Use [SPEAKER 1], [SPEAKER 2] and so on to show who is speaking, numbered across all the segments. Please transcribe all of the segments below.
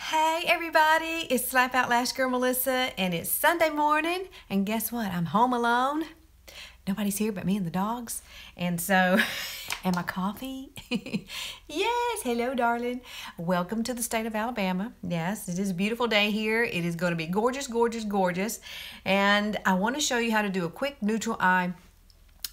[SPEAKER 1] Hey everybody, it's Slap Out Lash Girl Melissa and it's Sunday morning and guess what? I'm home alone. Nobody's here but me and the dogs. And so, and my coffee. Yes, hello darling. Welcome to the state of Alabama. Yes, it is a beautiful day here. It is going to be gorgeous, gorgeous, gorgeous. And I want to show you how to do a quick neutral eye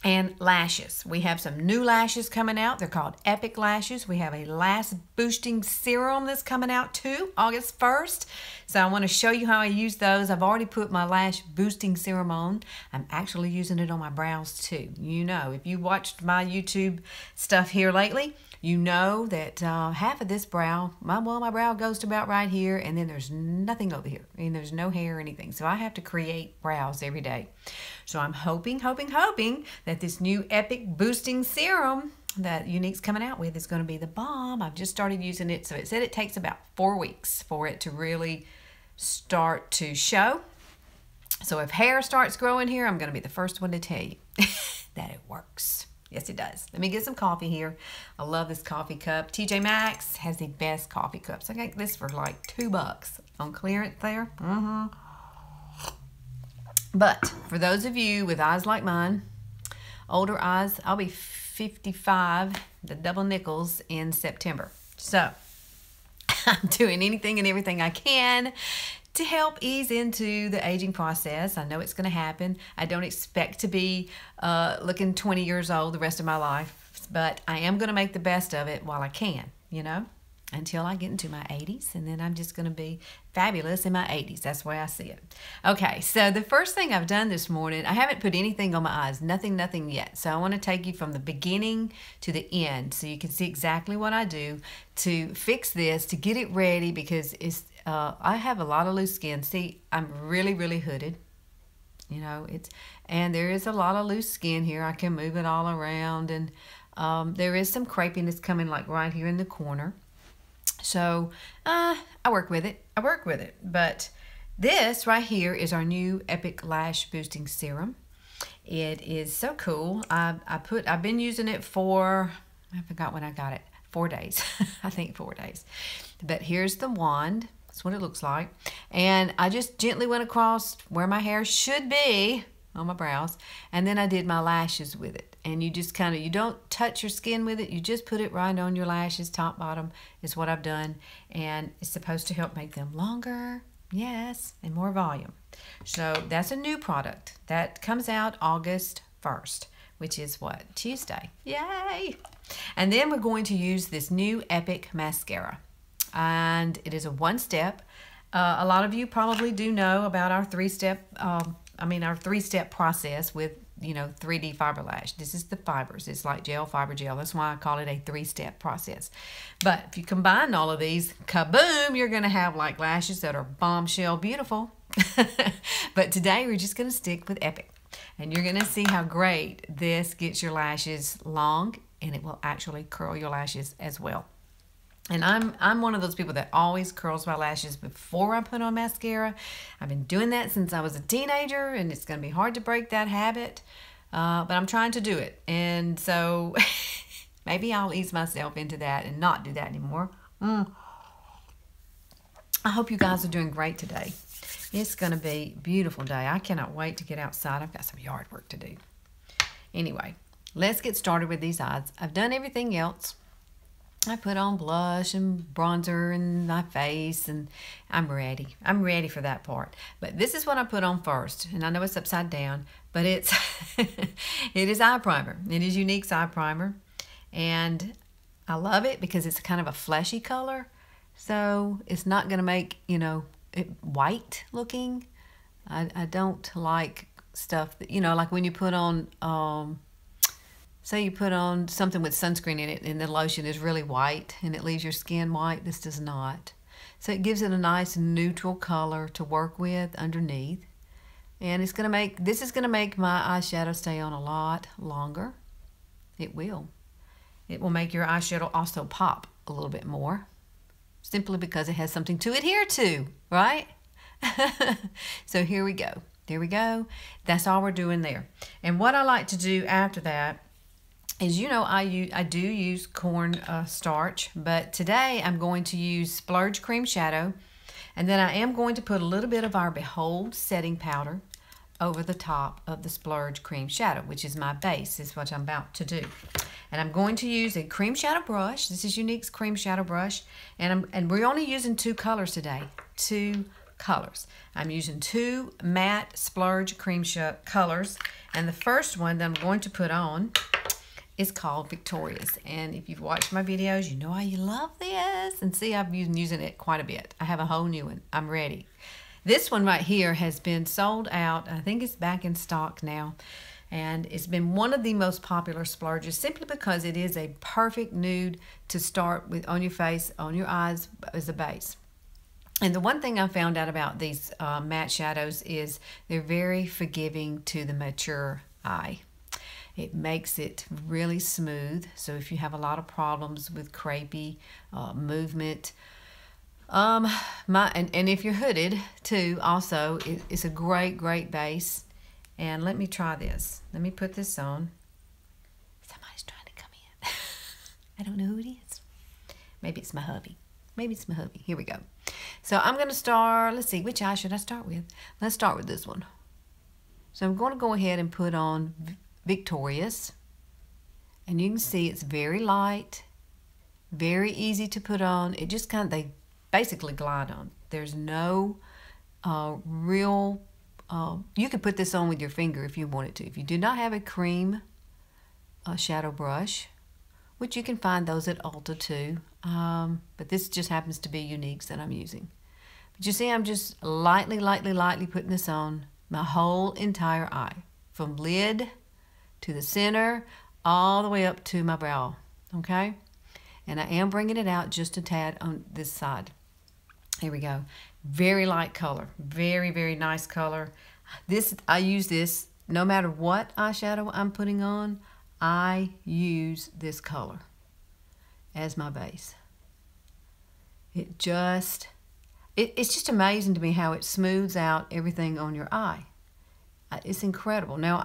[SPEAKER 1] and lashes. We have some new lashes coming out. They're called Epic Lashes. We have a lash boosting serum that's coming out too, August 1st. So I want to show you how I use those. I've already put my lash boosting serum on. I'm actually using it on my brows too. You know, if you watched my YouTube stuff here lately, you know that half of this brow, my brow goes to about right here, and then there's nothing over here. I mean, there's no hair or anything. So I have to create brows every day. So I'm hoping that this new Epic Boosting Serum that Younique's coming out with is going to be the bomb. I've just started using it. So it said it takes about 4 weeks for it to really start to show. So if hair starts growing here, I'm going to be the first one to tell you that it works. Yes, it does. Let me get some coffee here. I love this coffee cup. TJ Maxx has the best coffee cups. I got this for like $2 on clearance there. But for those of you with eyes like mine, older eyes, I'll be 55, the double nickels in September. So I'm doing anything and everything I can to help ease into the aging process. I know it's going to happen. I don't expect to be looking 20 years old the rest of my life, but I am going to make the best of it while I can, you know, until I get into my 80s, and then I'm just going to be fabulous in my 80s. That's the way I see it. Okay, so the first thing I've done this morning, I haven't put anything on my eyes, nothing yet. So I want to take you from the beginning to the end so you can see exactly what I do to fix this, to get it ready, because it's I have a lot of loose skin. See, I'm really hooded. You know, and there is a lot of loose skin here. I can move it all around, and there is some crepiness coming like right here in the corner. So I work with it. But this right here is our new Epic Lash Boosting Serum. It is so cool. I've been using it for, I forgot when I got it, 4 days. I think 4 days. But here's the wand. That's what it looks like. And I just gently went across where my hair should be on my brows. And then I did my lashes with it. And you just kind of, you don't touch your skin with it. You just put it right on your lashes, top, bottom is what I've done. And it's supposed to help make them longer. Yes, and more volume. So that's a new product. That comes out August 1st, which is what? Tuesday. Yay! And then we're going to use this new Epic mascara. And it is a one-step. A lot of you probably do know about our three-step, our three-step process with, you know, 3D fiber lash. This is the fibers. It's like gel, fiber, gel. That's why I call it a three-step process. But if you combine all of these, kaboom, you're going to have like lashes that are bombshell beautiful. But today we're just going to stick with Epic. And you're going to see how great this gets your lashes long, and it will actually curl your lashes as well. And I'm one of those people that always curls my lashes before I put on mascara. I've been doing that since I was a teenager, and it's going to be hard to break that habit. But I'm trying to do it. And so maybe I'll ease myself into that and not do that anymore. I hope you guys are doing great today. It's going to be a beautiful day. I cannot wait to get outside. I've got some yard work to do. Anyway, let's get started with these eyes. I've done everything else. I put on blush and bronzer in my face, and I'm ready. I'm ready for that part. But this is what I put on first, and I know it's upside down, but it is eye primer. It is Younique's eye primer, and I love it because it's kind of a fleshy color, so it's not going to make, you know, it white looking. I don't like stuff that, you know, like when you put on say you put on something with sunscreen in it and the lotion is really white and it leaves your skin white. This does not. So it gives it a nice neutral color to work with underneath. And it's going to make, this is going to make my eyeshadow stay on a lot longer. It will. It will make your eyeshadow also pop a little bit more, simply because it has something to adhere to, right? So here we go. There we go. That's all we're doing there. And what I like to do after that As you know, I do use corn starch, but today I'm going to use Splurge cream shadow, and then I am going to put a little bit of our Behold setting powder over the top of the Splurge cream shadow, which is my base, is what I'm about to do. And I'm going to use a cream shadow brush. This is Younique's cream shadow brush, and we're only using 2 colors today. 2 colors. I'm using 2 matte Splurge cream colors, and the first one that I'm going to put on is called Victorious. And if you've watched my videos, you know I love this. And see, I've been using it quite a bit. I have a whole new one. I'm ready. This one right here has been sold out. I think it's back in stock now. And it's been one of the most popular Splurges simply because it is a perfect nude to start with on your face, on your eyes as a base. And the one thing I found out about these matte shadows is they're very forgiving to the mature eye. It makes it really smooth. So if you have a lot of problems with crepey movement, and if you're hooded too, also it's a great base. And let me try this. Let me put this on. Somebody's trying to come in. I don't know who it is. Maybe it's my hubby. Maybe it's my hubby. Here we go. So I'm going to start, let's see, which eye should I start with? Let's start with this one. So I'm going to go ahead and put on Victorious. And you can see it's very light, very easy to put on. It just kind of, they basically glide on. There's no real, you could put this on with your finger if you wanted to. If you do not have a cream shadow brush, which you can find those at Ulta too, but this just happens to be Younique's that I'm using. But you see, I'm just lightly putting this on my whole entire eye, from lid to the center, all the way up to my brow, okay? And I am bringing it out just a tad on this side. Here we go. Very light color, very nice color. I use this no matter what eyeshadow I'm putting on. I use this color as my base. It's just amazing to me how it smooths out everything on your eye. It's incredible. Now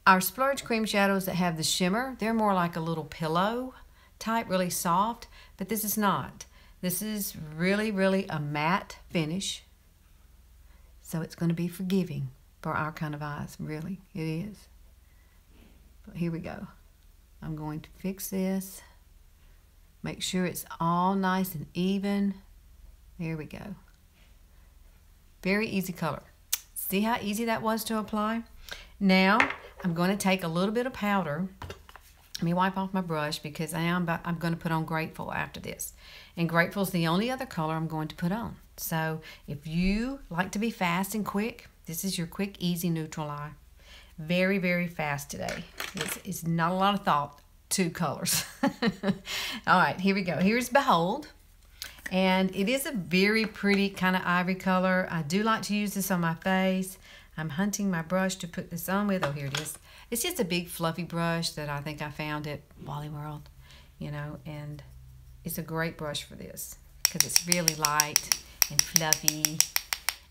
[SPEAKER 1] our Splurge cream shadows that have the shimmer, they're more like a little pillow type, really soft, but this is not. This is really a matte finish. So it's going to be forgiving for our kind of eyes, really. It is. But here we go. I'm going to fix this. Make sure it's all nice and even. There we go. Very easy color. See how easy that was to apply? Now, I'm going to take a little bit of powder. Let me wipe off my brush because I'm going to put on Grateful after this. And Grateful is the only other color I'm going to put on. So if you like to be fast and quick, this is your quick, easy neutral eye. Very fast today. It's not a lot of thought. 2 colors. All right, here we go. Here's Behold. And it is a very pretty kind of ivory color. I do like to use this on my face. I'm hunting my brush to put this on with. Oh, here it is. It's just a big fluffy brush that I think I found at Wally World, you know, and it's a great brush for this because it's really light and fluffy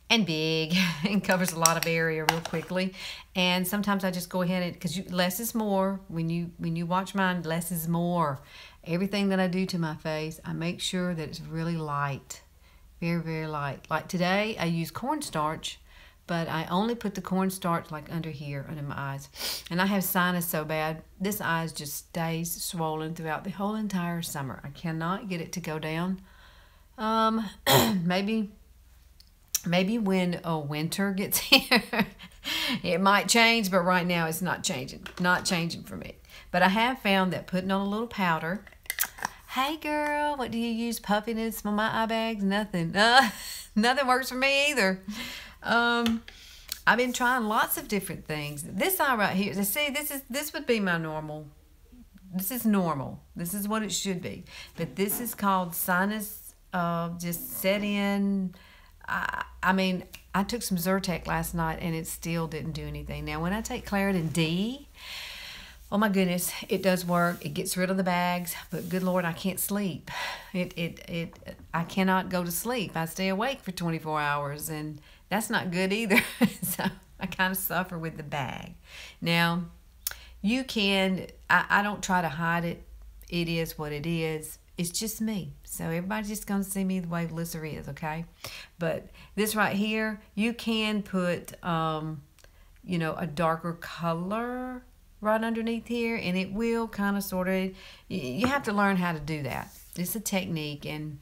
[SPEAKER 1] and big and covers a lot of area real quickly. And sometimes I just go ahead and, because less is more. When you watch mine, less is more. Everything that I do to my face, I make sure that it's really light, very light. Like today, I use cornstarch, but I only put the cornstarch like under here, under my eyes. And I have sinus so bad, this eye just stays swollen throughout the whole entire summer. I cannot get it to go down. Maybe when winter gets here, it might change, but right now it's not changing for me. But I have found that putting on a little powder. Hey girl, what do you use? Puffiness on my eye bags? Nothing. Nothing works for me either. I've been trying lots of different things. This eye right here, see, this would be my normal. This is normal. This is what it should be. But this is called sinus, just set in. I mean, I took some Zyrtec last night and it still didn't do anything. Now, when I take Claritin D, oh my goodness, it does work. It gets rid of the bags, but good Lord, I can't sleep. I cannot go to sleep. I stay awake for 24 hours and that's not good either. So I kind of suffer with the bag. Now, You can, I don't try to hide it. It is what it is. It's just me. So everybody's just going to see me the way Melissa is, okay? But this right here, you can put, you know, a darker color right underneath here, and it will kind of sort of, you have to learn how to do that. It's a technique, and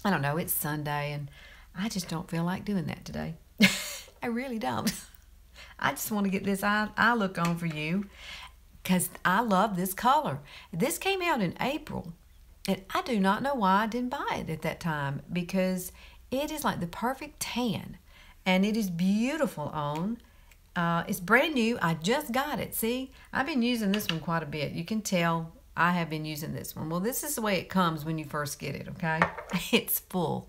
[SPEAKER 1] I don't know, it's Sunday, and I just don't feel like doing that today. I really don't. I just want to get this eye look on for you because I love this color. This came out in April, and I do not know why I didn't buy it at that time, because it is like the perfect tan, and it is beautiful on. It's brand new. I just got it. See, I've been using this one quite a bit. You can tell I have been using this one. Well, this is the way it comes when you first get it, okay? It's full.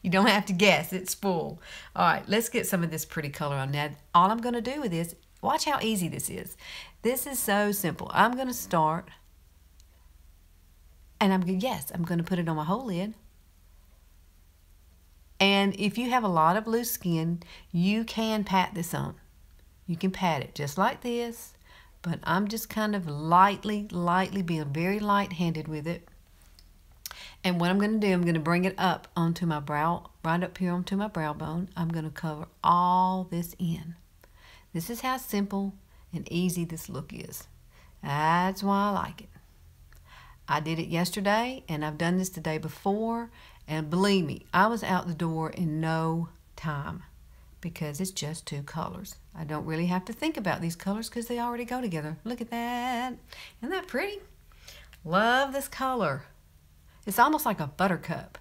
[SPEAKER 1] You don't have to guess. It's full. All right, let's get some of this pretty color on. Now, all I'm going to do with this, watch how easy this is. This is so simple. I'm going to start, and I'm going to put it on my whole lid. And if you have a lot of loose skin, you can pat this on. You can pat it just like this, but I'm just kind of lightly being very light-handed with it. And what I'm going to do, I'm going to bring it up onto my brow, right up here onto my brow bone. I'm going to cover all this in. This is how simple and easy this look is. That's why I like it. I did it yesterday, and I've done this the day before. And believe me, I was out the door in no time because it's just two colors. I don't really have to think about these colors because they already go together. Look at that. Isn't that pretty? Love this color. It's almost like a buttercup.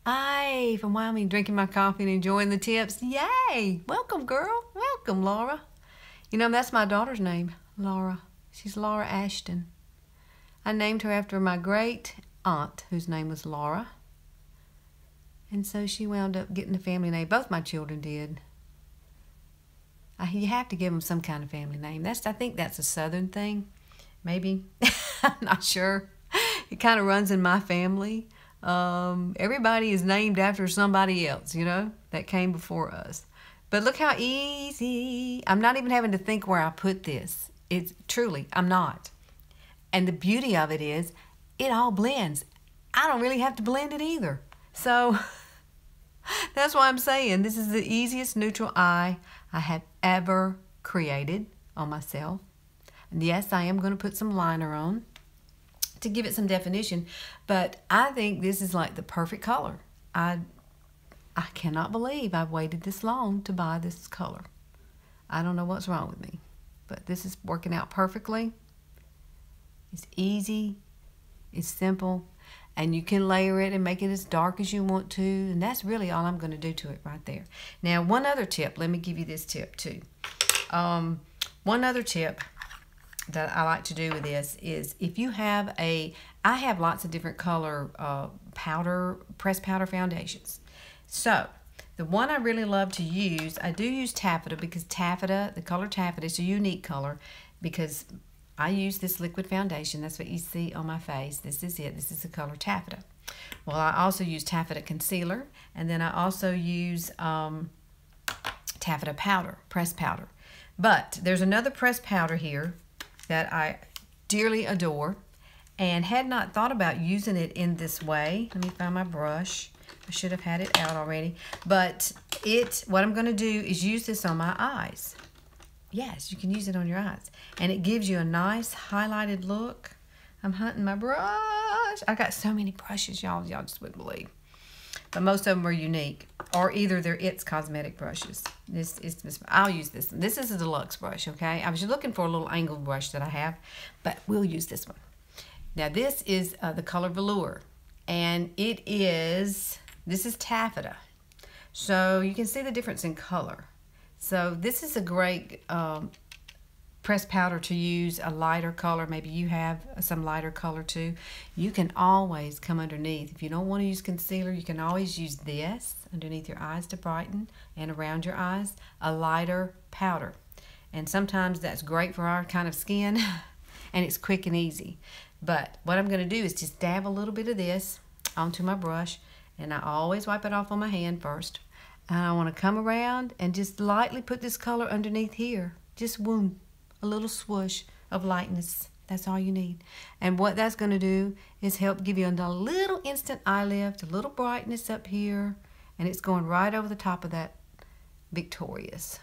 [SPEAKER 1] Aye, from Wyoming, drinking my coffee and enjoying the tips. Yay! Welcome, girl. Welcome, Laura. You know, that's my daughter's name, Laura. She's Laura Ashton. I named her after my great aunt, whose name was Laura. And so she wound up getting the family name. Both my children did. You have to give them some kind of family name. I think that's a Southern thing, maybe. I'm not sure. It kind of runs in my family. Everybody is named after somebody else, you know, that came before us. But look how easy. I'm not even having to think where I put this. It's truly, I'm not. And the beauty of it is, it all blends. I don't really have to blend it either. So that's why I'm saying this is the easiest neutral eye I have ever created on myself. And yes, I am going to put some liner on to give it some definition, but I think this is like the perfect color. I cannot believe I've waited this long to buy this color. I don't know what's wrong with me, but this is working out perfectly. It's easy, it's simple, and you can layer it and make it as dark as you want to, and that's really all I'm going to do to it right there. Now, one other tip, let me give you this tip too. One other tip that I like to do with this is if you have I have lots of different color pressed powder foundations. So the one I really love to use, I do use taffeta because taffeta, the color taffeta is a unique color because I use this liquid foundation. That's what you see on my face. This is it. This is the color taffeta. Well, I also use taffeta concealer, and then I also use taffeta powder, pressed powder. But there's another pressed powder here that I dearly adore and had not thought about using it in this way. Let me find my brush. I should have had it out already. But what I'm going to do is use this on my eyes. Yes, you can use it on your eyes. And it gives you a nice highlighted look. I'm hunting my brush. I got so many brushes, y'all just wouldn't believe. But most of them are Younique, or either they're It's Cosmetic brushes. I'll use this one. This is a deluxe brush, okay? I was looking for a little angled brush that I have, but we'll use this one. Now this is the color Velour, and this is taffeta. So you can see the difference in color. So this is a great pressed powder to use a lighter color. Maybe you have some lighter color too. You can always come underneath. If you don't want to use concealer, you can always use this underneath your eyes to brighten and around your eyes, a lighter powder. And sometimes that's great for our kind of skin and it's quick and easy. But what I'm going to do is just dab a little bit of this onto my brush, and I always wipe it off on my hand first. And I want to come around and just lightly put this color underneath here. Just boom, a little swoosh of lightness. That's all you need. And what that's going to do is help give you a little instant eye lift, a little brightness up here, and it's going right over the top of that Victorious,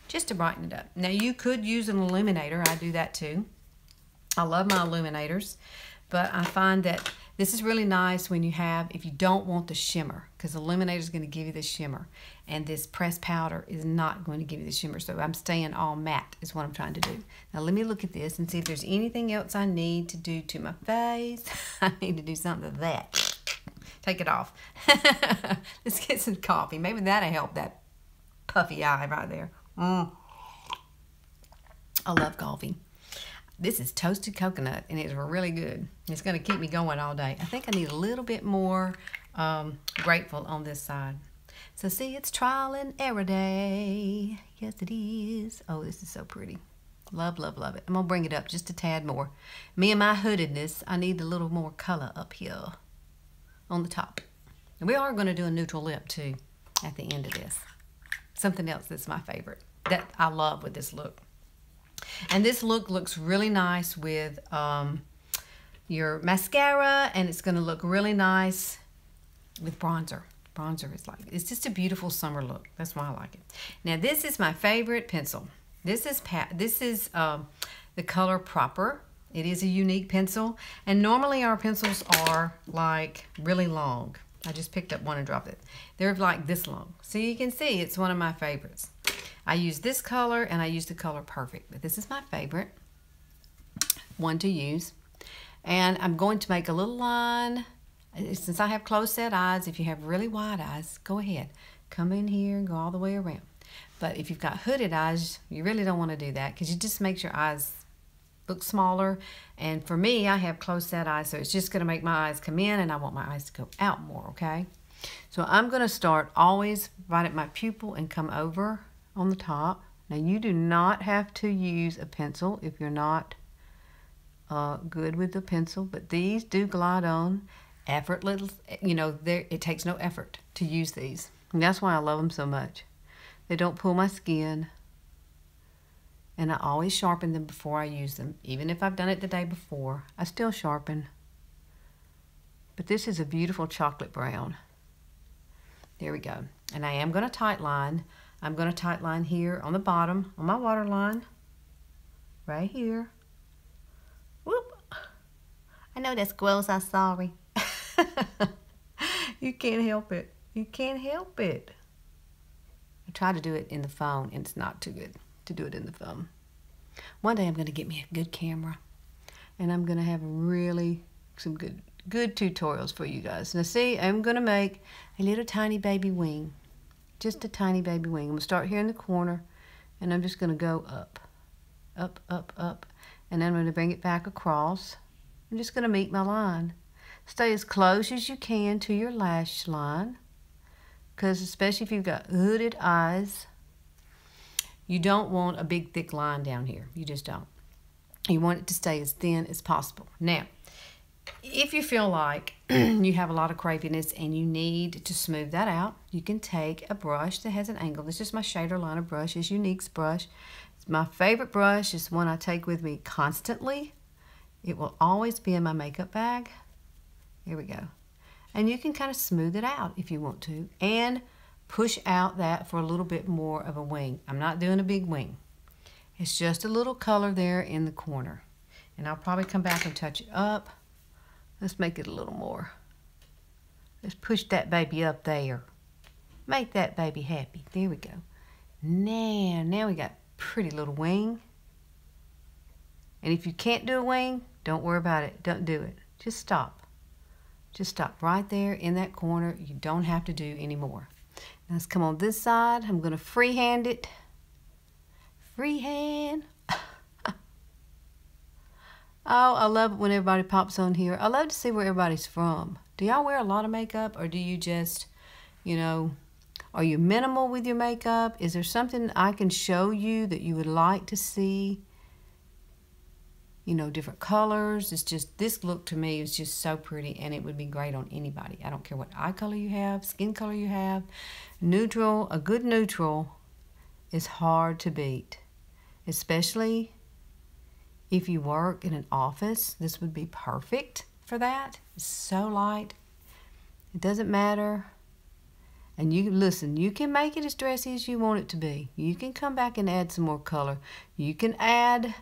[SPEAKER 1] just to brighten it up. Now you could use an illuminator. I do that too. I love my illuminators, but I find that this is really nice when you have, if you don't want the shimmer, because the illuminator is going to give you the shimmer, and this pressed powder is not going to give you the shimmer. So I'm staying all matte is what I'm trying to do. Now let me look at this and see if there's anything else I need to do to my face. I need to do something to that. Take it off. Let's get some coffee. Maybe that'll help that puffy eye right there. I love coffee. This is toasted coconut, and it's really good. It's going to keep me going all day. I think I need a little bit more grateful on this side. So see, it's trial and error day. Yes, it is. Oh, this is so pretty. Love, love, love it. I'm going to bring it up just a tad more. Me and my hoodedness, I need a little more color up here on the top. And we are going to do a neutral lip, too, at the end of this. Something else that's my favorite that I love with this look. And this look looks really nice with your mascara, and it's going to look really nice with bronzer. Bronzer is like, it's just a beautiful summer look. That's why I like it. Now this is my favorite pencil. This is the color Proper. It is a Younique pencil, and normally our pencils are like really long. I just picked up one and dropped it. They're like this long. So you can see it's one of my favorites. I use this color and I use the color Perfect, but this is my favorite one to use. And I'm going to make a little line. Since I have closed set eyes, if you have really wide eyes, go ahead. Come in here and go all the way around. But if you've got hooded eyes, you really don't want to do that because it just makes your eyes look smaller. And for me, I have closed set eyes, so it's just going to make my eyes come in, and I want my eyes to go out more, okay? So I'm going to start always right at my pupil and come over on the top. Now you do not have to use a pencil if you're not good with the pencil, but these do glide on effortless. You know, it takes no effort to use these, and that's why I love them so much. They don't pull my skin, and I always sharpen them before I use them. Even if I've done it the day before, I still sharpen. But this is a beautiful chocolate brown. There we go. And I am going to tight line. I'm going to tight line here on the bottom, on my waterline, right here. Whoop. I know that's gross, I'm sorry. You can't help it. You can't help it. I try to do it in the phone, and it's not too good to do it in the phone. One day I'm going to get me a good camera, and I'm going to have really some good tutorials for you guys. Now see, I'm going to make a little tiny baby wing. Just a tiny baby wing. I'm going to start here in the corner, and I'm just going to go up, up, up, up, and then I'm going to bring it back across. I'm just going to meet my line. Stay as close as you can to your lash line, because especially if you've got hooded eyes, you don't want a big thick line down here. You just don't. You want it to stay as thin as possible. Now, if you feel like you have a lot of crepiness and you need to smooth that out, you can take a brush that has an angle. This is my shader liner brush. It's Younique's brush. It's my favorite brush. It's one I take with me constantly. It will always be in my makeup bag. Here we go. And you can kind of smooth it out if you want to, and push out that for a little bit more of a wing. I'm not doing a big wing. It's just a little color there in the corner. And I'll probably come back and touch it up. Let's make it a little more. Let's push that baby up there. Make that baby happy. There we go. Now we got pretty little wing. And if you can't do a wing, don't worry about it. Don't do it. Just stop. Just stop right there in that corner. You don't have to do any more. Now let's come on this side. I'm going to freehand it. Freehand. Oh, I love it when everybody pops on here. I love to see where everybody's from. Do y'all wear a lot of makeup, or do you just, you know, are you minimal with your makeup? Is there something I can show you that you would like to see? You know, different colors. It's just, this look to me is just so pretty, and it would be great on anybody. I don't care what eye color you have, skin color you have. Neutral, a good neutral is hard to beat. especially if you work in an office. This would be perfect for that. It's so light. It doesn't matter. And you listen, you can make it as dressy as you want it to be. You can come back and add some more color. You can add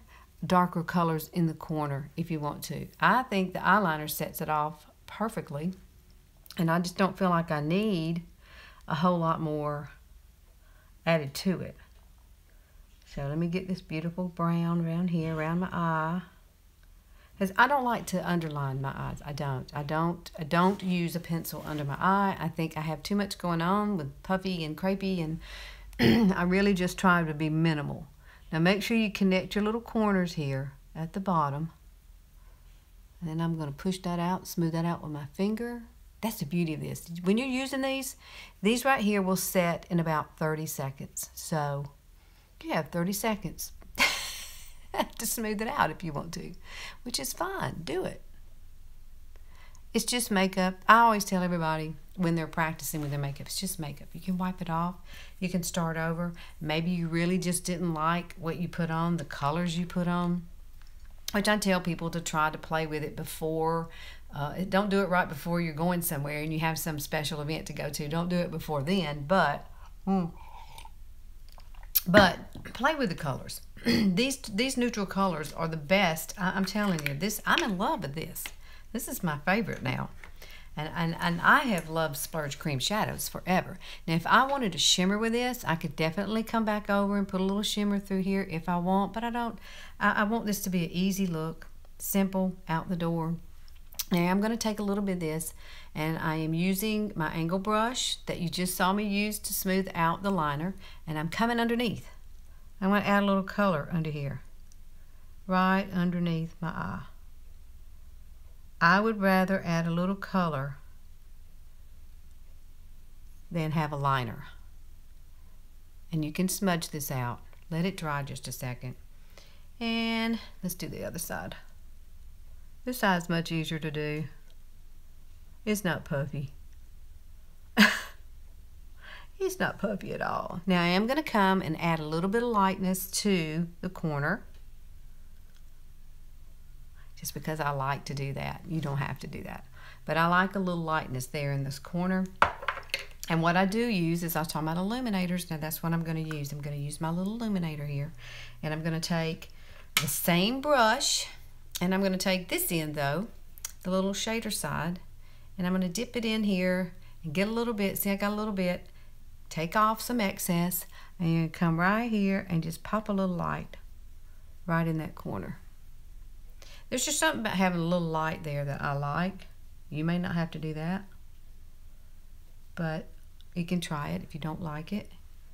[SPEAKER 1] darker colors in the corner if you want to. I think the eyeliner sets it off perfectly, and I just don't feel like I need a whole lot more added to it. So let me get this beautiful brown around here, around my eye. Because I don't like to underline my eyes. I don't use a pencil under my eye. I think I have too much going on with puffy and crepey, and I really just try to be minimal. Now make sure you connect your little corners here at the bottom. And then I'm going to push that out, smooth that out with my finger. That's the beauty of this. When you're using these right here will set in about 30 seconds. So you have 30 seconds to smooth it out if you want to, which is fine. Do it. It's just makeup. I always tell everybody when they're practicing with their makeup, it's just makeup. You can wipe it off. You can start over. Maybe you really just didn't like what you put on, the colors you put on, which I tell people to try to play with it before. Don't do it right before you're going somewhere and you have some special event to go to. Don't do it before then, but play with the colors. These neutral colors are the best. I'm telling you, I'm in love with this. This is my favorite now. And I have loved Splurge cream shadows forever. Now, if I wanted to shimmer with this, I could definitely come back over and put a little shimmer through here if I want, but I don't. I want this to be an easy look, simple, out the door. Now, I'm going to take a little bit of this, and I am using my angle brush that you just saw me use to smooth out the liner, and I'm coming underneath. I'm going to add a little color under here, right underneath my eye. I would rather add a little color than have a liner. And you can smudge this out. Let it dry just a second. And let's do the other side. This side's much easier to do. It's not puffy. It's not puffy at all. Now I am going to come and add a little bit of lightness to the corner. Just because I like to do that. You don't have to do that. But I like a little lightness there in this corner. And what I do use is, I was talking about illuminators. Now that's what I'm going to use. I'm going to use my little illuminator here. And I'm going to take the same brush. And I'm going to take this end though, the little shader side. And I'm going to dip it in here and get a little bit. See, I got a little bit. Take off some excess. And you're going to come right here and just pop a little light right in that corner. There's just something about having a little light there that I like. You may not have to do that, but you can try it. If you don't like it,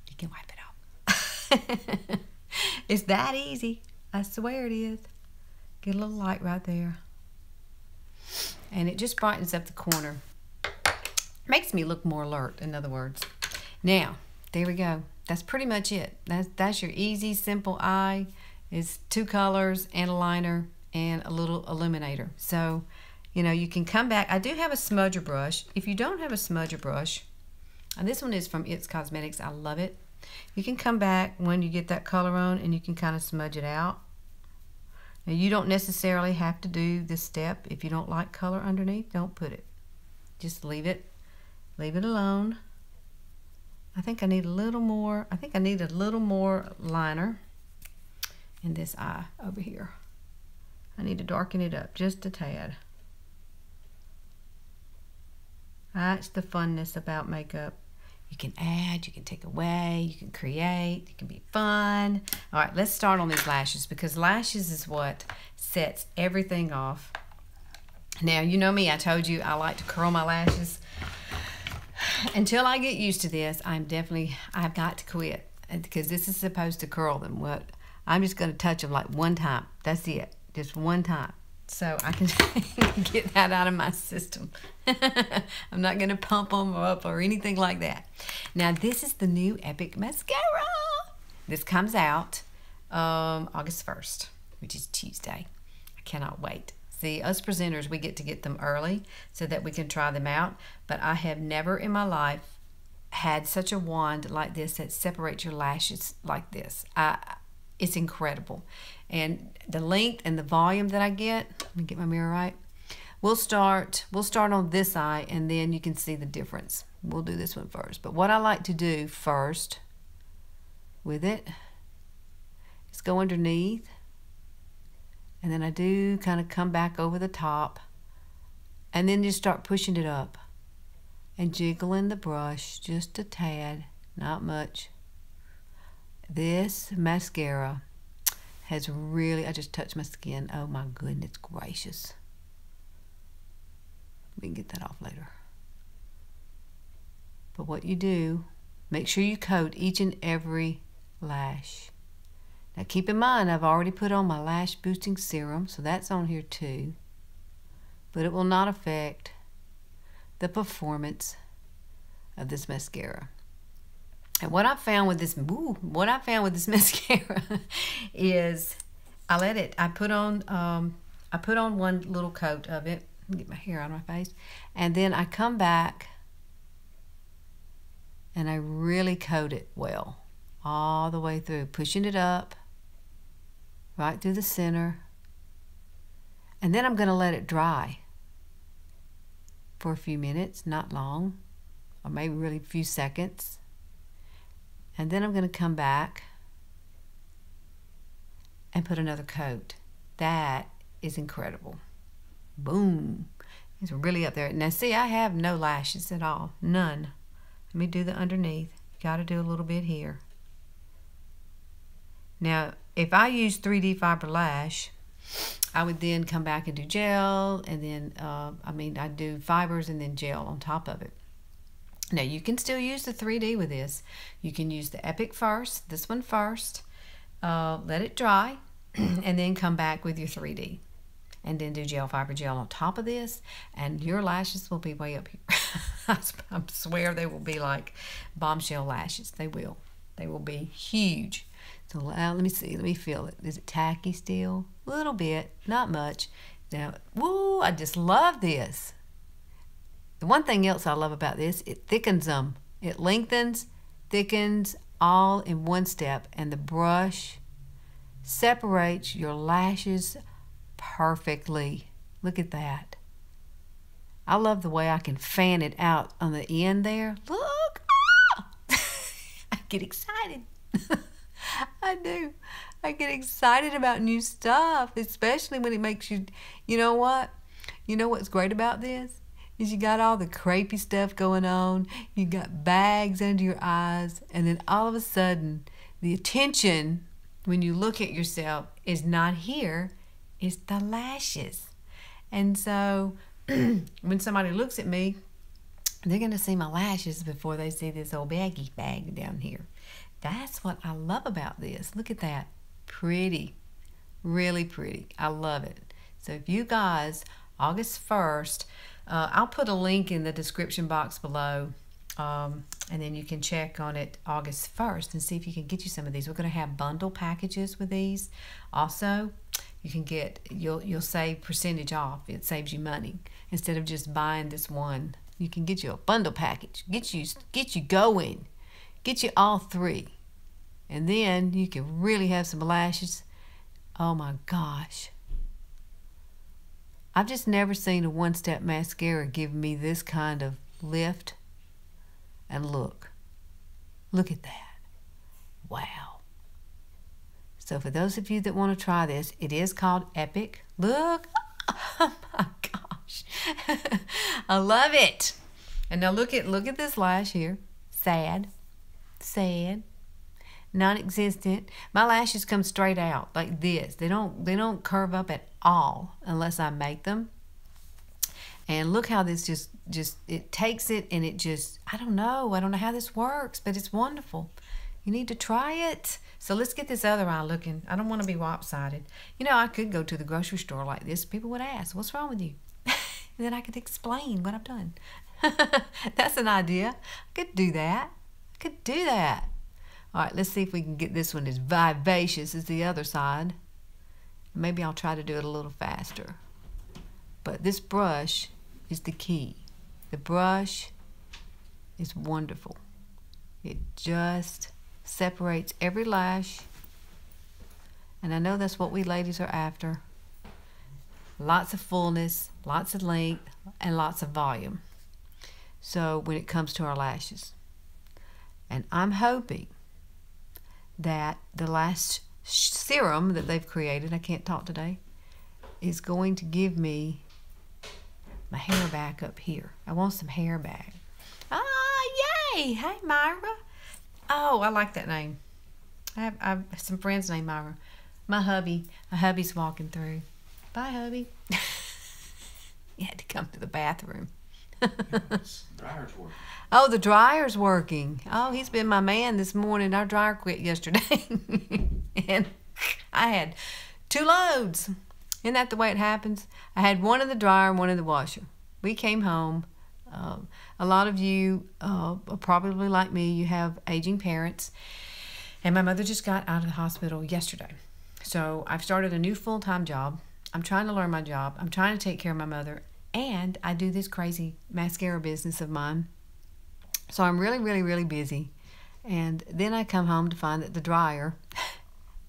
[SPEAKER 1] you can wipe it off. It's that easy. I swear it is. Get a little light right there. And it just brightens up the corner. Makes me look more alert, in other words. Now, there we go. That's pretty much it. That's your easy, simple eye. It's 2 colors and a liner and a little illuminator. So, you know, you can come back. I do have a smudger brush. If you don't have a smudger brush, and this one is from It's Cosmetics. I love it. You can come back when you get that color on and you can kind of smudge it out. Now, you don't necessarily have to do this step. If you don't like color underneath, don't put it. Just leave it. Leave it alone. I think I need a little more. I think I need a little more liner in this eye over here. I need to darken it up just a tad. That's the funness about makeup. You can add, you can take away, you can create, it can be fun. All right, let's start on these lashes, because lashes is what sets everything off. Now, you know me, I told you I like to curl my lashes. Until I get used to this, I've got to quit, because this is supposed to curl them. I'm just going to touch them like one time. That's it. Just one time, so I can get that out of my system. I'm not going to pump them up or anything like that. Now, this is the new Epic Mascara. This comes out August 1st, which is Tuesday. I cannot wait. See, us presenters, we get to get them early so that we can try them out. But I have never in my life had such a wand like this that separates your lashes like this. It's incredible. And the length and the volume that I get, let me get my mirror right. We'll start on this eye, and then you can see the difference. We'll do this one first. But what I like to do first with it is go underneath, and then I do kind of come back over the top, and then just start pushing it up and jiggling the brush just a tad, not much. This mascara has really, I just touched my skin. Oh my goodness gracious. We can get that off later. But what you do, make sure you coat each and every lash. Now keep in mind, I've already put on my lash boosting serum, so that's on here too. But it will not affect the performance of this mascara. And what I found with this, mascara is I put on one little coat of it. Get my hair out of my face, and then I come back and I really coat it well all the way through, pushing it up right through the center, and then I'm going to let it dry for a few minutes, not long, or maybe really a few seconds, and then I'm going to come back and put another coat. That is incredible. Boom. It's really up there. Now see, I have no lashes at all. None. Let me do the underneath. Got to do a little bit here. Now, if I use 3D fiber lash, I would then come back and do gel, and then, I do fibers and then gel on top of it. Now, you can still use the 3D with this. You can use the Epic first, this one first, let it dry, and then come back with your 3D. And then do gel fiber gel on top of this, and your lashes will be way up here. I swear they will be like bombshell lashes. They will. They will be huge. So let me see. Let me feel it. Is it tacky still? A little bit, not much. Now, woo! I just love this. The one thing else I love about this, it thickens them. It lengthens, thickens, all in one step, and the brush separates your lashes perfectly. Look at that. I love the way I can fan it out on the end there. Look! I get excited. I do. I get excited about new stuff, especially when it makes you, you know what? You know what's great about this? Is you got all the crepey stuff going on. You got bags under your eyes, and then all of a sudden, the attention when you look at yourself is not here. Is the lashes. And so when somebody looks at me, they're going to see my lashes before they see this old baggy bag down here. That's what I love about this. Look at that. Pretty. Really pretty. I love it. So if you guys, August 1st, I'll put a link in the description box below, and then you can check on it August 1st and see if you can get you some of these. We're going to have bundle packages with these. Also, you can get, you'll save percentage off. It saves you money. Instead of just buying this one, you can get you a bundle package. Get you going. Get you all three. And then you can really have some lashes. Oh my gosh. I've just never seen a one-step mascara give me this kind of lift and look. Look at that. Wow. So for those of you that want to try this, it is called Epic. Look. Oh my gosh. I love it. And now look at this lash here. Sad. Sad. Non-existent. My lashes come straight out like this. They don't curve up at all unless I make them. And look how this just it takes it, and it just, I don't know how this works, but it's wonderful. You need to try it. So let's get this other eye looking. I don't want to be lopsided. You know, I could go to the grocery store like this. People would ask, what's wrong with you? And then I could explain what I've done. That's an idea. I could do that. All right, let's see if we can get this one as vivacious as the other side. Maybe I'll try to do it a little faster. But this brush is the key. The brush is wonderful. It just separates every lash And I know that's what we ladies are after. Lots of fullness, lots of length, and lots of volume. So when it comes to our lashes. And I'm hoping that the last serum that they've created, I can't talk today, is going to give me my hair back up here. I want some hair back. Ah, yay! Hey, Myra. Oh, I like that name. I have some friends named Myra. My hubby's walking through. Bye, hubby. He had to come to the bathroom.
[SPEAKER 2] Dryer's working.
[SPEAKER 1] Oh, the dryer's working. Oh, he's been my man this morning. Our dryer quit yesterday. And I had 2 loads. Isn't that the way it happens? I had one in the dryer and one in the washer. We came home. A lot of you are probably like me. You have aging parents. And my mother just got out of the hospital yesterday. So I've started a new full-time job. I'm trying to learn my job. I'm trying to take care of my mother. And I do this crazy mascara business of mine. So I'm really, really, really busy. And then I come home to find that the dryer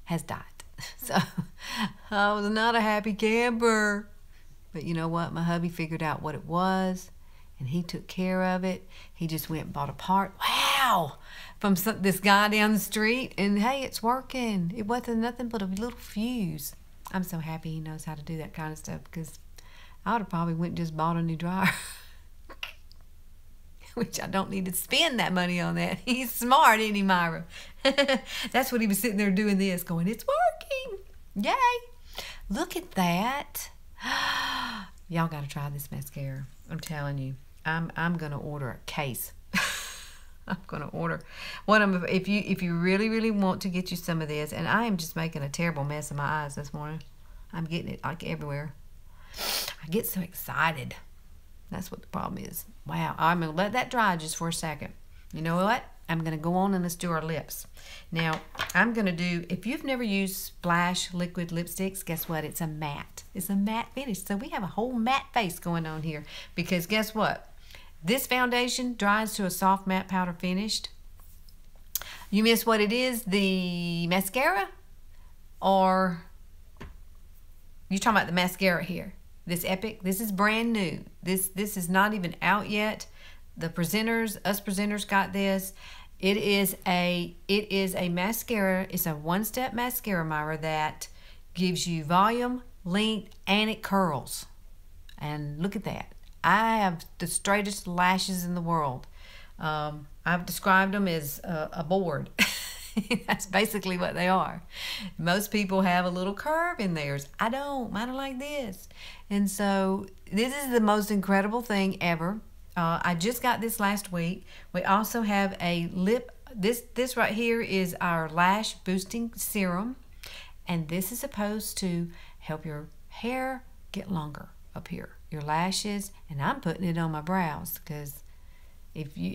[SPEAKER 1] has died. So I was not a happy camper. But you know what? My hubby figured out what it was. And he took care of it. He just went and bought a part. Wow! From this guy down the street. And hey, it's working. It wasn't nothing but a little fuse. I'm so happy he knows how to do that kind of stuff, because I would have probably went and just bought a new dryer. Which I don't need to spend that money on that. He's smart, isn't he, Myra? That's what he was sitting there doing this, going, it's working. Yay. Look at that. Y'all got to try this mascara. I'm telling you. I'm going to order a case. I'm going to order one. If you really, really want to get you some of this, and I am just making a terrible mess of my eyes this morning. I'm getting it like everywhere. I get so excited. That's what the problem is. Wow. I'm going to let that dry just for a second. You know what? I'm going to go on and let's do our lips. Now, I'm going to do, if you've never used Splash liquid lipsticks, guess what? It's a matte. It's a matte finish. So we have a whole matte face going on here. Because guess what? This foundation dries to a soft matte powder finished. You miss what it is, the mascara? Or you're talking about the mascara here. This Epic, this is brand new. This is not even out yet. The presenters, us presenters got this. It is a mascara. It's a one-step mascara, Myra, that gives you volume, length, and it curls. And look at that. I have the straightest lashes in the world. I've described them as a board. That's basically what they are. Most people have a little curve in theirs. I don't. Mine are like this. And so this is the most incredible thing ever. I just got this last week. We also have a lip. This right here is our lash boosting serum. And this is supposed to help your hair get longer up here. Your lashes. And I'm putting it on my brows because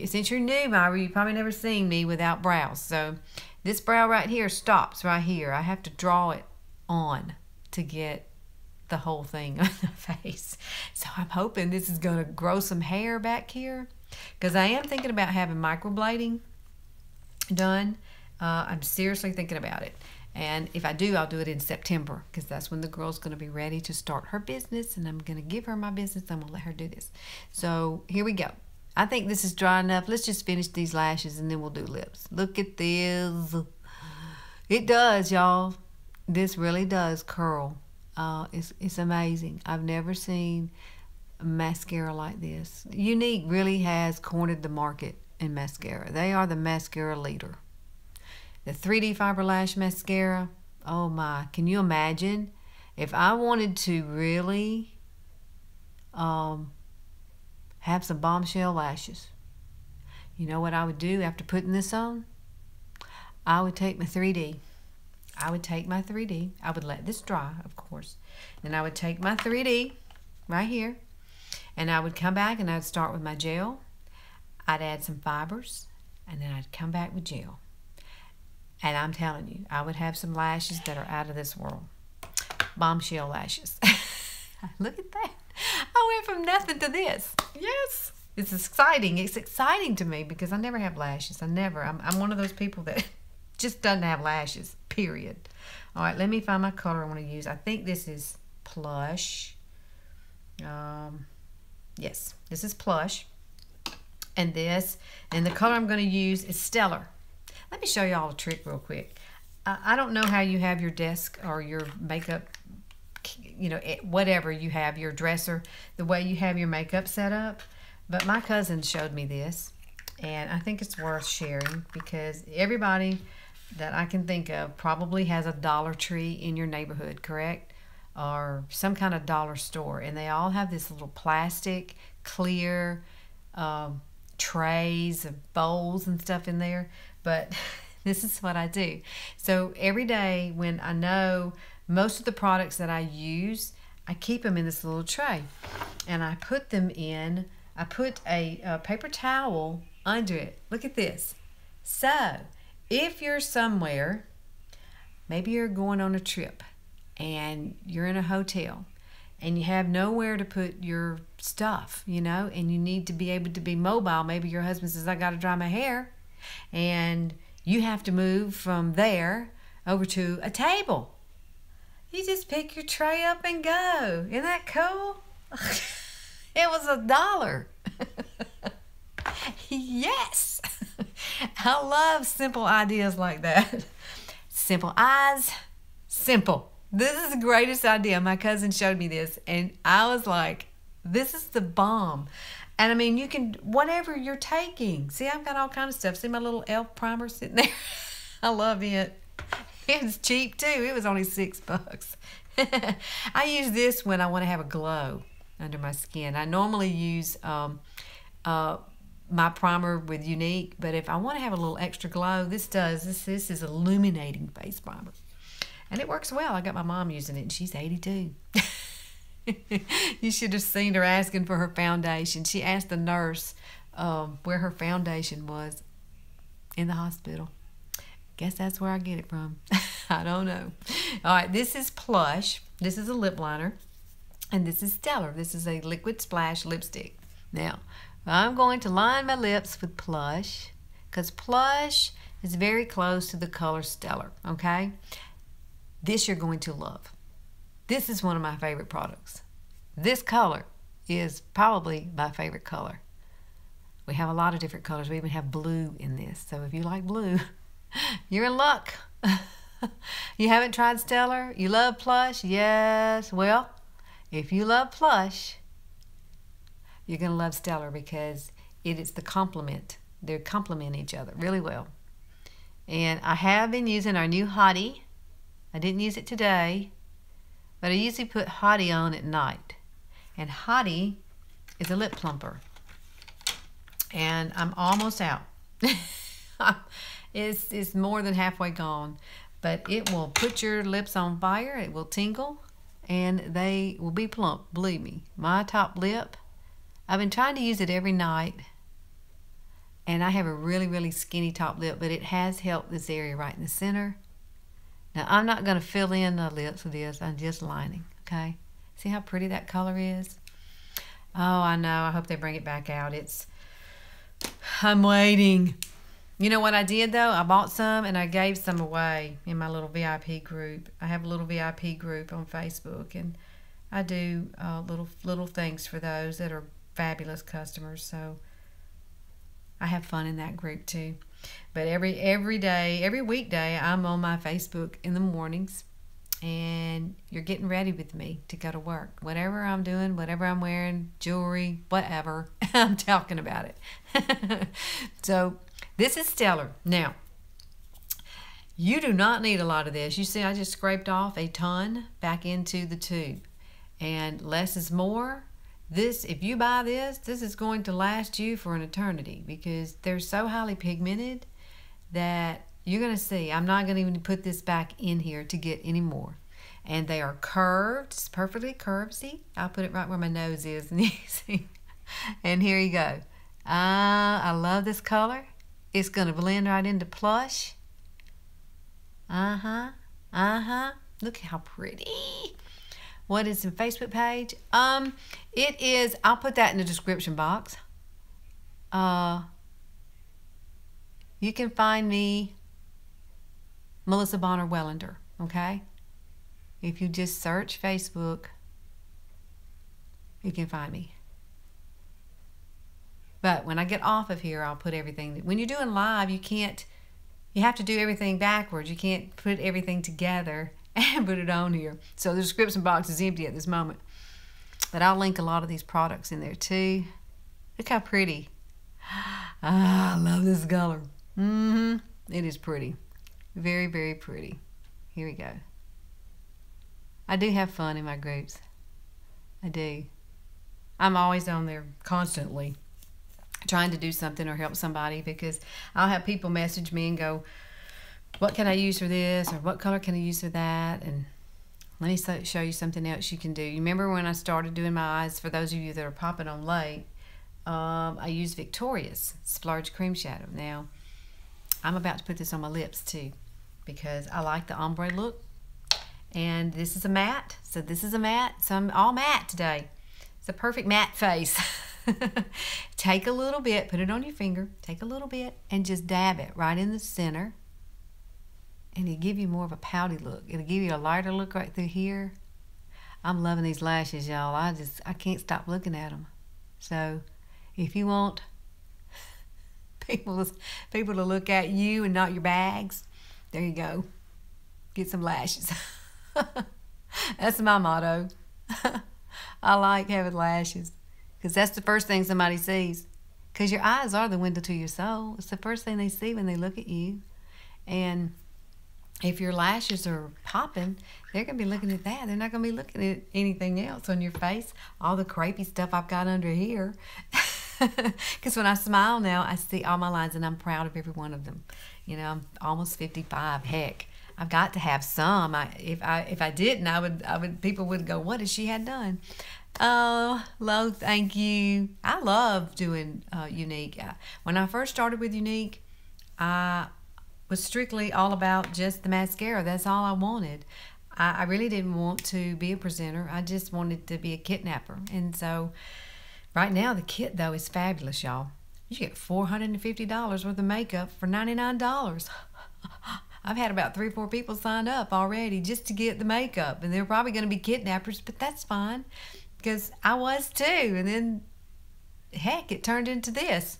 [SPEAKER 1] since you're new, Myra, you've probably never seen me without brows. So this brow right here stops right here. I have to draw it on to get the whole thing on the face. So I'm hoping this is going to grow some hair back here, because I am thinking about having microblading done. I'm seriously thinking about it. And if I do, I'll do it in September, because that's when the girl's going to be ready to start her business, and I'm going to give her my business. I'm going to let her do this. So here we go. I think this is dry enough. Let's just finish these lashes and then we'll do lips. Look at this. It does, y'all. This really does curl. It's amazing. I've never seen a mascara like this. Younique really has cornered the market in mascara. They are the mascara leader. The 3D Fiber Lash Mascara. Oh my. Can you imagine if I wanted to really have some bombshell lashes? You know what I would do after putting this on? I would take my 3D. I would let this dry, of course. Then I would take my 3D right here, and I would come back and I'd start with my gel. I'd add some fibers, and then I'd come back with gel. And I'm telling you, I would have some lashes that are out of this world. Bombshell lashes. Look at that. I went from nothing to this. Yes. It's exciting. It's exciting to me because I never have lashes. I'm one of those people that just doesn't have lashes. period. All right, let me find my color I want to use. I think this is Plush. Yes, this is Plush. And the color I'm going to use is Stellar. Let me show y'all a trick real quick. I don't know how you have your desk or your makeup, you know, whatever you have, your dresser, the way you have your makeup set up. But my cousin showed me this, and I think it's worth sharing because everybody that I can think of probably has a Dollar Tree in your neighborhood, correct? Or some kind of dollar store, and they all have this little plastic, clear trays of bowls and stuff in there. But this is what I do. So every day when I know most of the products that I use, I keep them in this little tray, and I put them in. I put a paper towel under it. Look at this. So if you're somewhere, maybe you're going on a trip and you're in a hotel and you have nowhere to put your stuff, you know, and you need to be able to be mobile. Maybe your husband says, I got to dry my hair, and you have to move from there over to a table. You just pick your tray up and go. Isn't that cool? It was $1. Yes. I love simple ideas like that. Simple eyes, simple. This is the greatest idea. My cousin showed me this, and I was like, this is the bomb. And I mean, you can, whatever you're taking. See, I've got all kinds of stuff. See my little e.l.f. primer sitting there? I love it. It's cheap too. It was only $6. I use this when I want to have a glow under my skin. I normally use my primer with Younique, but if I want to have a little extra glow, this is illuminating face primer. And it works well. I got my mom using it, and she's 82. You should have seen her asking for her foundation. She asked the nurse where her foundation was in the hospital. Guess that's where I get it from. I don't know. All right, this is Plush. This is a lip liner. And this is Stellar. This is a liquid splash lipstick. Now, I'm going to line my lips with Plush because Plush is very close to the color Stellar, okay? This you're going to love. This is one of my favorite products. This color is probably my favorite color. We have a lot of different colors. We even have blue in this. So if you like blue, you're in luck. You haven't tried Stellar? You love Plush? Yes. Well, if you love Plush, you're going to love Stellar because it is the complement. They complement each other really well. And I have been using our new Hottie. I didn't use it today, but I usually put Hottie on at night. And Hottie is a lip plumper. And I'm almost out. It's more than halfway gone. But it will put your lips on fire. It will tingle. And they will be plump. Believe me. My top lip, I've been trying to use it every night. And I have a really, really skinny top lip. But it has helped this area right in the center. Now, I'm not going to fill in the lips with this. I'm just lining, okay? See how pretty that color is? Oh, I know. I hope they bring it back out. I'm waiting. You know what I did, though? I bought some, and I gave some away in my little VIP group. I have a little VIP group on Facebook, and I do little things for those that are fabulous customers. So I have fun in that group, too. But every day, every weekday, I'm on my Facebook in the mornings, and you're getting ready with me to go to work. Whatever I'm doing, whatever I'm wearing, jewelry, whatever, I'm talking about it. So this is Stellar. Now, you do not need a lot of this. You see, I just scraped off a ton back into the tube, and less is more. This, if you buy this, this is going to last you for an eternity because they're so highly pigmented that you're going to see. I'm not going to even put this back in here to get any more. And they are curved. It's perfectly curved. See? I'll put it right where my nose is. And you see. And here you go. I love this color. It's going to blend right into Plush. Look how pretty. What is the Facebook page? It is, I'll put that in the description box. You can find me Melissa Bonner Wellender, okay? If you just search Facebook, you can find me. But when I get off of here, I'll put everything. When you're doing live, you have to do everything backwards. You can't put everything together and put it on here. So the description box is empty at this moment. But I'll link a lot of these products in there too. Look how pretty. Ah, I love this color. It is pretty. Very, very pretty. Here we go. I do have fun in my groups. I do. I'm always on there constantly trying to do something or help somebody, because I'll have people message me and go, what can I use for this, or what color can I use for that? And let me show you something else you can do. You remember when I started doing my eyes, for those of you that are popping on late, I used Victoria's Splurge Cream Shadow. Now, I'm about to put this on my lips too, because I like the ombre look. And this is a matte, so this is a matte, so I'm all matte today. It's a perfect matte face. Take a little bit, put it on your finger, take a little bit, and just dab it right in the center. And it'll give you more of a pouty look. It'll give you a lighter look right through here. I'm loving these lashes, y'all. I can't stop looking at them. So if you want people to look at you and not your bags, there you go. Get some lashes. That's my motto. I like having lashes, because that's the first thing somebody sees. Because your eyes are the window to your soul. It's the first thing they see when they look at you. And if your lashes are popping, they're going to be looking at that. They're not going to be looking at anything else on your face. All the crepey stuff I've got under here. Because when I smile now, I see all my lines, and I'm proud of every one of them. You know, I'm almost 55. Heck, I've got to have some. If I didn't, people would go, what has she had done? Oh, love, thank you. I love doing Younique. When I first started with Younique, I was strictly all about just the mascara. That's all I wanted. I really didn't want to be a presenter. I just wanted to be a kidnapper. And so right now, the kit, though, is fabulous, y'all. You get $450 worth of makeup for $99. I've had about 3 or 4 people signed up already just to get the makeup. And they're probably going to be kidnappers, but that's fine, because I was too. And then, heck, it turned into this.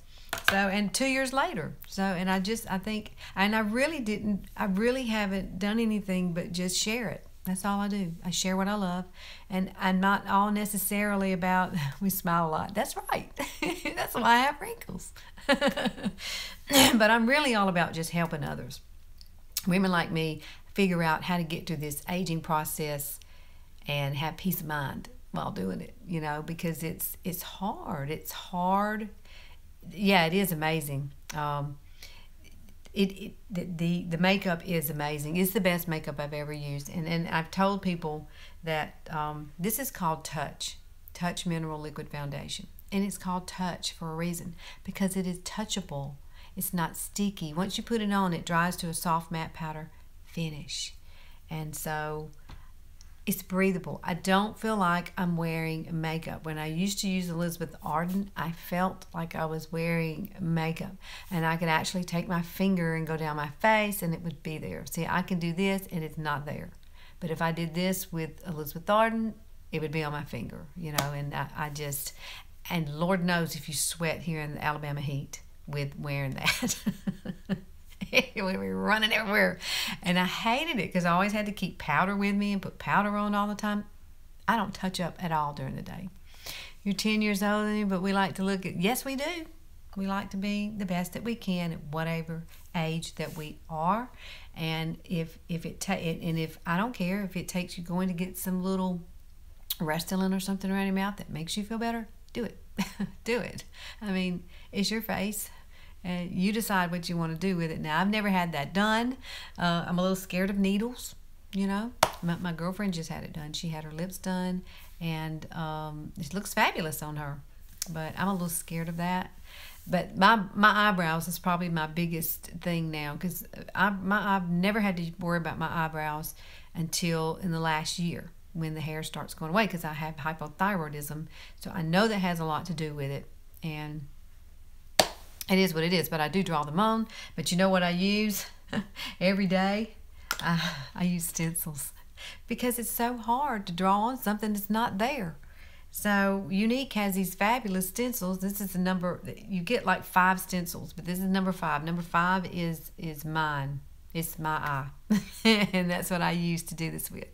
[SPEAKER 1] So, and 2 years later. So, and I think, and I really haven't done anything but just share it. That's all I do. I share what I love. And I'm not all necessarily about, we smile a lot. That's right. That's why I have wrinkles. But I'm really all about just helping others. Women like me figure out how to get through this aging process and have peace of mind while doing it, you know, because it's hard. It's hard. Yeah, it is amazing. The makeup is amazing. It's the best makeup I've ever used. And I've told people that this is called Touch Mineral Liquid Foundation. And it's called Touch for a reason, because it is touchable. It's not sticky. Once you put it on, it dries to a soft matte powder finish. And so it's breathable. I don't feel like I'm wearing makeup. When I used to use Elizabeth Arden, I felt like I was wearing makeup. And I could actually take my finger and go down my face and it would be there. See, I can do this and it's not there. But if I did this with Elizabeth Arden, it would be on my finger, you know, and and Lord knows if you sweat here in the Alabama heat with wearing that. We were running everywhere. And I hated it because I always had to keep powder with me and put powder on all the time. I don't touch up at all during the day. You're 10 years older than me, but we like to look at, yes, we do. We like to be the best that we can at whatever age that we are. And if I don't care if it takes you going to get some little Restylane or something around your mouth that makes you feel better, do it. Do it. I mean, it's your face. And you decide what you want to do with it. Now, I've never had that done. I'm a little scared of needles, you know. My girlfriend just had it done. She had her lips done, and it looks fabulous on her. But I'm a little scared of that. But my eyebrows is probably my biggest thing now, because I've never had to worry about my eyebrows until in the last year when the hair starts going away, because I have hypothyroidism. So I know that has a lot to do with it. And it is what it is, but I do draw them on. But you know what I use every day? I use stencils because it's so hard to draw on something that's not there. So Younique has these fabulous stencils. This is the number, you get like 5 stencils, but this is number 5. Number 5 is mine. It's my eye. And that's what I use to do this with.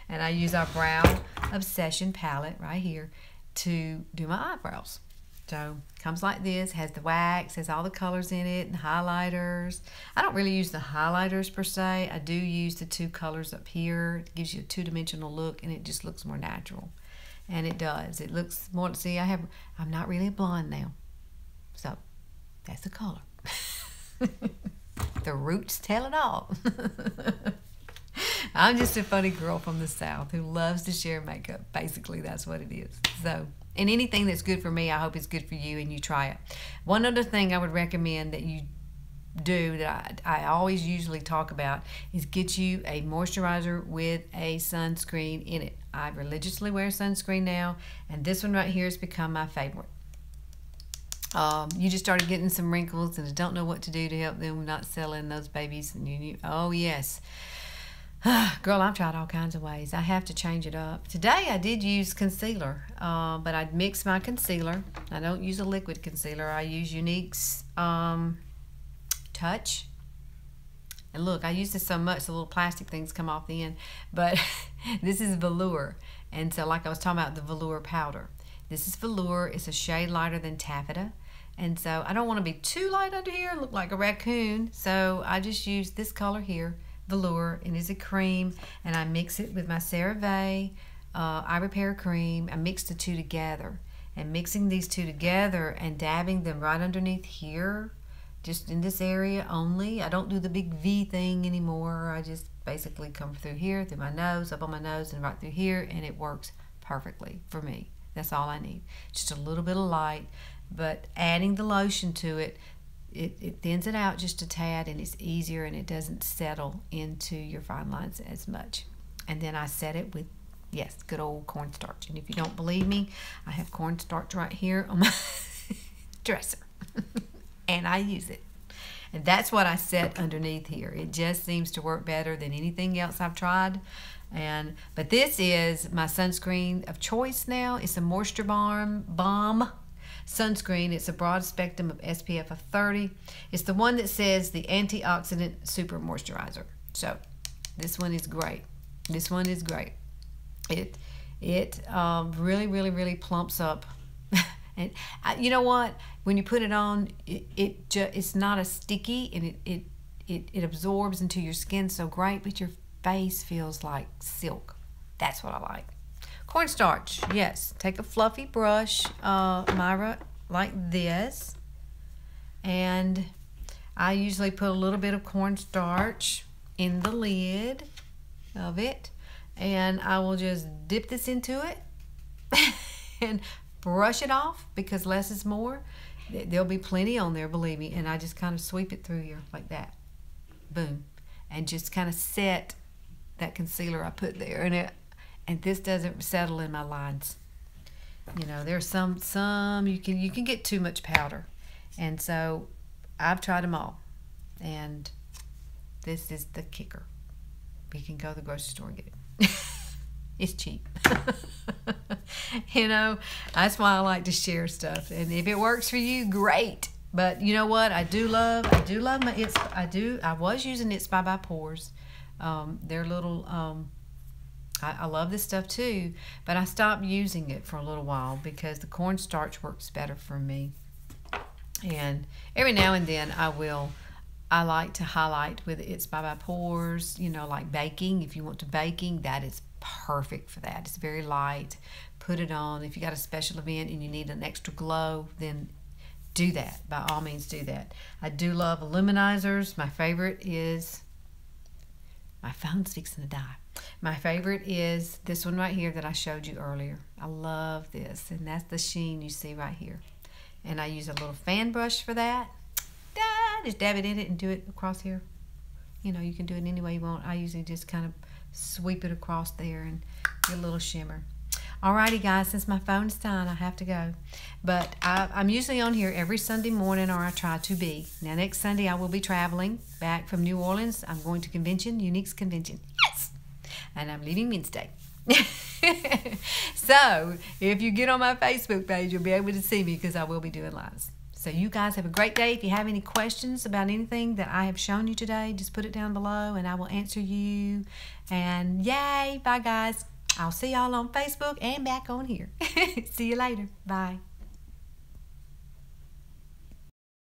[SPEAKER 1] And I use our Brow Obsession palette right here to do my eyebrows. So comes like this, has the wax, has all the colors in it, and highlighters. I don't really use the highlighters per se. I do use the 2 colors up here. It gives you a 2-dimensional look, and it just looks more natural. And it does. It looks more, see, I'm not really blonde now. So that's the color. The roots tell it all. I'm just a funny girl from the South who loves to share makeup. Basically, that's what it is. So, and anything that's good for me, I hope is good for you and you try it. One other thing I would recommend that you do that I always usually talk about is get you a moisturizer with a sunscreen in it. I religiously wear sunscreen now, and this one right here has become my favorite. You just started getting some wrinkles and don't know what to do to help them not selling those babies. And oh yes. Girl, I've tried all kinds of ways. I have to change it up. Today I did use concealer, but I'd mix my concealer. I don't use a liquid concealer. I use Younique's Touch. And look, I use this so much the little plastic things come off the end. But this is velour. And so like I was talking about the velour powder. This is velour. It's a shade lighter than taffeta. And so I don't want to be too light under here, look like a raccoon. So I just use this color here, velour, and it's a cream. And I mix it with my CeraVe Eye Repair cream. I mix the 2 together. And mixing these 2 together and dabbing them right underneath here, just in this area only. I don't do the big V thing anymore. I just basically come through here, through my nose, up on my nose, and right through here, and it works perfectly for me. That's all I need. Just a little bit of light, but adding the lotion to it, it thins it out just a tad, and it's easier, and it doesn't settle into your fine lines as much. And then I set it with, yes, good old cornstarch. And if you don't believe me, I have cornstarch right here on my dresser. And I use it. And that's what I set underneath here. It just seems to work better than anything else I've tried. But this is my sunscreen of choice now. It's a Moisture Balm sunscreen. It's a broad spectrum of SPF of 30. It's the one that says the antioxidant super moisturizer. So this one is great. This one is great. It really, really, really plumps up. And you know what? When you put it on, it's not as sticky, and it absorbs into your skin so great, but your face feels like silk. That's what I like. Cornstarch, yes. Take a fluffy brush, Myra, like this, and I usually put a little bit of cornstarch in the lid of it, and I will just dip this into it and brush it off, because less is more. There'll be plenty on there, believe me. And I just kind of sweep it through here like that. Boom. And just kind of set that concealer I put there. And this doesn't settle in my lines. You know, there's some you can get too much powder. And so I've tried them all. And this is the kicker. You can go to the grocery store and get it. It's cheap. You know, that's why I like to share stuff. And if it works for you, great. But you know what? I do love my I was using It's by Pores. They're little I love this stuff too, but I stopped using it for a little while because the cornstarch works better for me. And every now and then I like to highlight with It's by Pores, you know, like baking. If you want to baking, that is perfect for that. It's very light. Put it on. If you got a special event and you need an extra glow, then do that. By all means, do that. I do love illuminizers. My favorite is, my phone's fixing to die. My favorite is this one right here that I showed you earlier. I love this, and that's the sheen you see right here. And I use a little fan brush for that. Just dab it in it and do it across here. You know, you can do it any way you want. I usually just kind of sweep it across there and get a little shimmer. Alrighty, guys, since my phone's dying, I have to go. But I'm usually on here every Sunday morning, or I try to be. Now, next Sunday, I will be traveling back from New Orleans. I'm going to convention, Younique's convention. Yes! And I'm leaving Wednesday. So, if you get on my Facebook page, you'll be able to see me because I will be doing lives. So you guys have a great day. If you have any questions about anything that I have shown you today, just put it down below and I will answer you. And yay, bye guys. I'll see y'all on Facebook and back on here. See you later. Bye.